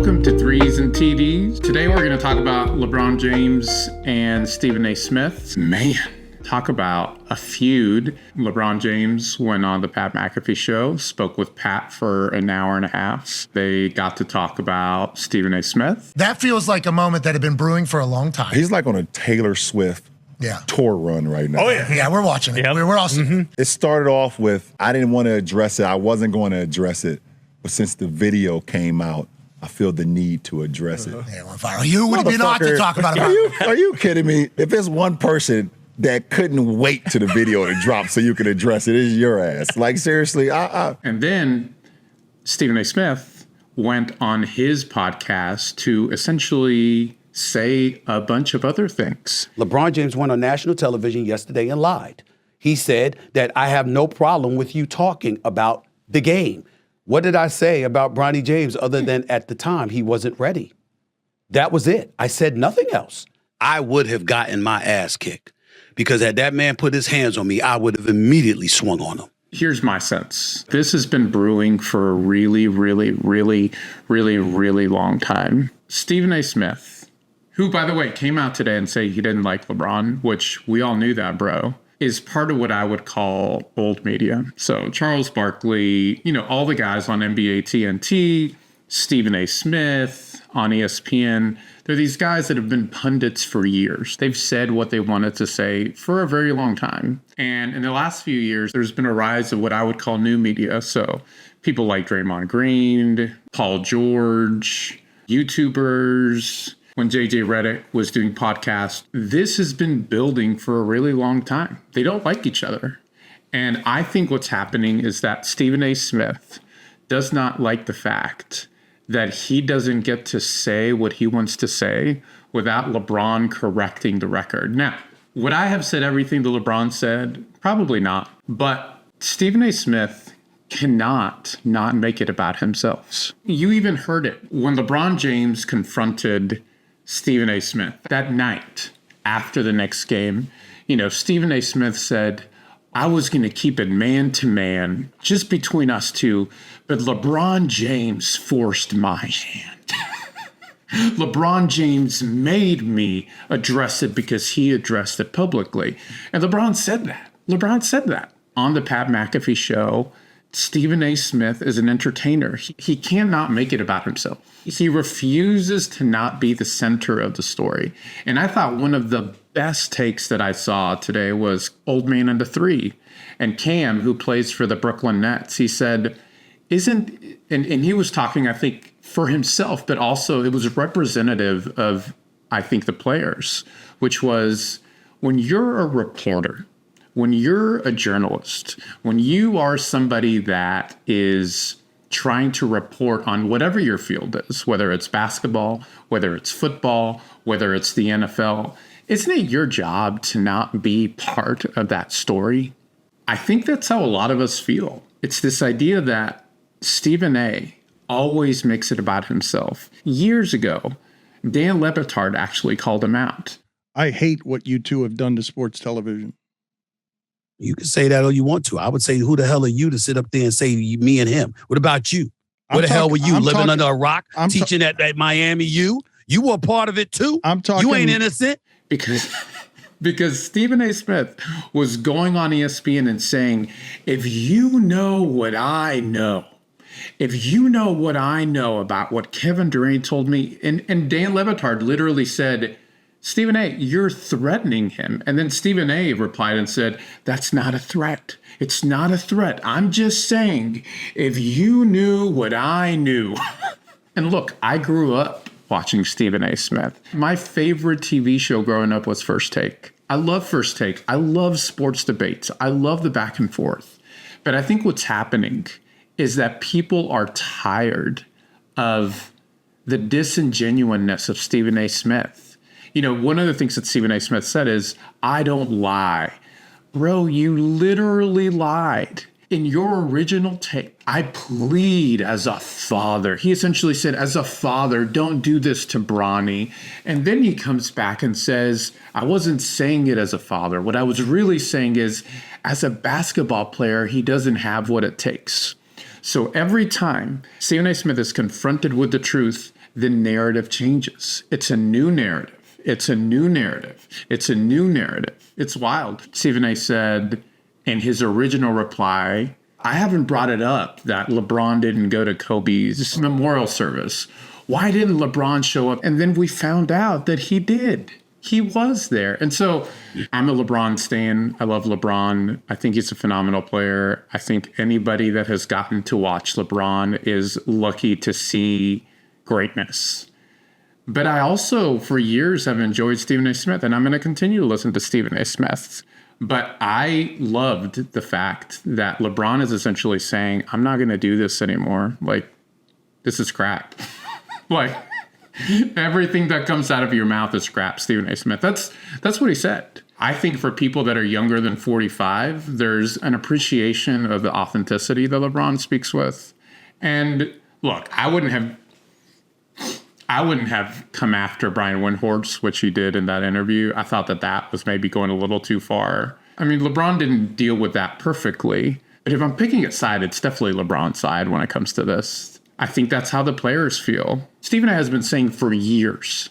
Welcome to Threes and TDs. Today we're going to talk about LeBron James and Stephen A. Smith. Man, talk about a feud. LeBron James went on the Pat McAfee show, spoke with Pat for an hour and a half. They got to talk about Stephen A. Smith. That feels like a moment that had been brewing for a long time. He's like on a Taylor Swift tour run right now. Oh, yeah. Yeah, we're watching it. Yep. We're also. It started off with, I didn't want to address it. I wasn't going to address it. But since the video came out, I feel the need to address it. Yeah, on fire. You would be not to talk about it. Are you kidding me? If there's one person that couldn't wait to the video to drop so you could address it, it's your ass. Like, seriously. And then Stephen A. Smith went on his podcast to essentially say a bunch of other things. LeBron James went on national television yesterday and lied. He said that I have no problem with you talking about the game. What did I say about Bronny James other than at the time he wasn't ready? That was it. I said nothing else. I would have gotten my ass kicked because had that man put his hands on me, I would have immediately swung on him. Here's my sense. This has been brewing for a really long time. Stephen A. Smith, who, by the way, came out today and said he didn't like LeBron, which we all knew that, bro, is part of what I would call old media. So Charles Barkley, all the guys on NBA TNT, Stephen A. Smith on ESPN, they're these guys that have been pundits for years. They've said what they wanted to say for a very long time. And in the last few years, there's been a rise of what I would call new media. So people like Draymond Green, Paul George, YouTubers. When JJ Redick was doing podcasts, this has been building for a really long time. They don't like each other. And I think what's happening is that Stephen A. Smith does not like the fact that he doesn't get to say what he wants to say without LeBron correcting the record. Now, would I have said everything that LeBron said? Probably not. But Stephen A. Smith cannot not make it about himself. You even heard it when LeBron James confronted Stephen A. Smith that night after the next game. Stephen A. Smith said, I was going to keep it man to man just between us two, but LeBron James forced my hand. LeBron James made me address it because he addressed it publicly. And LeBron said that on the Pat McAfee show. Stephen A. Smith is an entertainer. He cannot make it about himself. He refuses to not be the center of the story. And I thought one of the best takes that I saw today was Old Man and the Three. And Cam, who plays for the Brooklyn Nets, he said, and he was talking, I think, for himself, but also it was representative of, I think, the players, which was when you're a reporter, when you're a journalist, when you are somebody that is trying to report on whatever your field is, whether it's basketball, whether it's football, whether it's the NFL, isn't it your job to not be part of that story? I think that's how a lot of us feel. It's this idea that Stephen A. always makes it about himself. Years ago, Dan Le Batard actually called him out. I hate what you two have done to sports television. You can say that all you want to. I would say, who the hell are you to sit up there and say me and him? What about you? What the hell were you, living under a rock, teaching at Miami U? You were a part of it too. I'm talking. You ain't innocent. Because Stephen A. Smith was going on ESPN and saying, if you know what I know, if you know what I know about what Kevin Durant told me, and Dan Le Batard literally said, Stephen A., you're threatening him. And then Stephen A. replied and said, that's not a threat. It's not a threat. I'm just saying, if you knew what I knew. And look, I grew up watching Stephen A. Smith. My favorite TV show growing up was First Take. I love First Take. I love sports debates. I love the back and forth. But I think what's happening is that people are tired of the disingenuousness of Stephen A. Smith. One of the things that Stephen A. Smith said is, I don't lie. Bro, you literally lied. In your original take, I plead as a father. He essentially said, as a father, don't do this to Bronny. And then he comes back and says, I wasn't saying it as a father. What I was really saying is, as a basketball player, he doesn't have what it takes. So every time Stephen A. Smith is confronted with the truth, the narrative changes. It's a new narrative. It's a new narrative. It's a new narrative. It's wild. Stephen A said in his original reply, I haven't brought it up that LeBron didn't go to Kobe's memorial service. Why didn't LeBron show up? And then we found out that he did. He was there. And so I'm a LeBron stan. I love LeBron. I think he's a phenomenal player. I think anybody that has gotten to watch LeBron is lucky to see greatness. But I also, for years, have enjoyed Stephen A. Smith, and I'm going to continue to listen to Stephen A. Smith. But I loved the fact that LeBron is essentially saying, I'm not going to do this anymore. Like, this is crap. Like, everything that comes out of your mouth is crap, Stephen A. Smith. That's what he said. I think for people that are younger than 45, there's an appreciation of the authenticity that LeBron speaks with. And look, I wouldn't have come after Brian Windhorst, which he did in that interview. I thought that was maybe going a little too far. I mean, LeBron didn't deal with that perfectly. But if I'm picking a side, it's definitely LeBron's side when it comes to this. I think that's how the players feel. Stephen A. has been saying for years,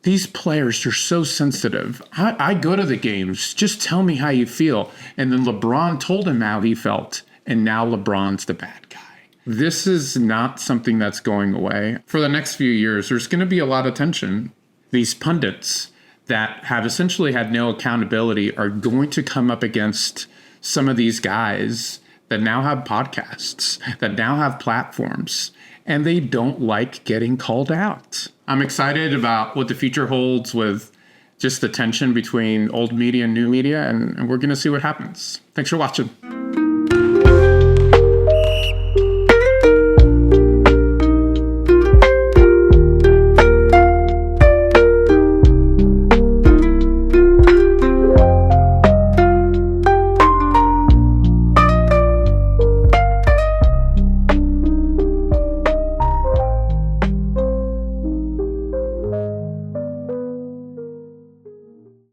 these players are so sensitive. I go to the games, just tell me how you feel. And then LeBron told him how he felt. And now LeBron's the bad guy. This is not something that's going away. For the next few years, there's going to be a lot of tension. These pundits that have essentially had no accountability are going to come up against some of these guys that now have podcasts, that now have platforms, and they don't like getting called out. I'm excited about what the future holds with just the tension between old media and new media, and we're going to see what happens. Thanks for watching.